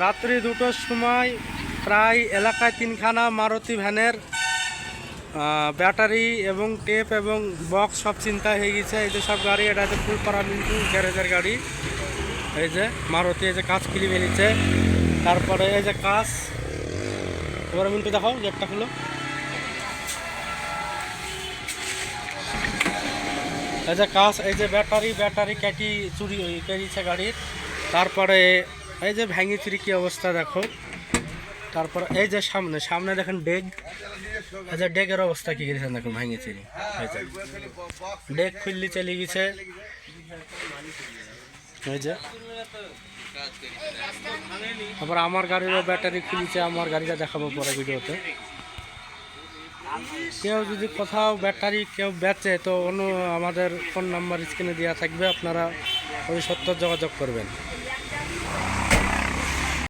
রাত্রি 2টোর সময় প্রায় এলাকায় 3খানা মারুতি ভ্যানের ব্যাটারি এবং টেপ এবং বক্স সব চিন্তা হয়ে গেছে। এই যে সব গাড়ি, এটা হচ্ছে ফুলপাড়া মিন্টু গ্যারেজের গাড়ি। এই যে মারুতি, এই যে কাজ খুলে বেরিয়েছে। তারপরে এই যে কাজ, এবারে মিন্টু দেখাও গেটটা খুলো। এই যে কাজ, এই যে ব্যাটারি ক্যাটি চুরি বেরিয়েছে গাড়ির। তারপরে এই যে ভেঙে চুরি কী অবস্থা দেখো। তারপর এই যে সামনে দেখেন ডেগ, এই যে ডেগের অবস্থা কী করেছেন দেখুন, ভেঙে চুরি। ডেগ খুললি চলে গেছে। এই যে তারপর আমার গাড়িরও ব্যাটারি খুলেছে, আমার গাড়িটা দেখাবো পরে ভিডিওতে। কেউ যদি কোথাও ব্যাটারি কেউ বেচে তো আমাদের ফোন নাম্বার স্ক্রিনে দেওয়া থাকবে, আপনারা ওই সত্য যোগাযোগ করবেন।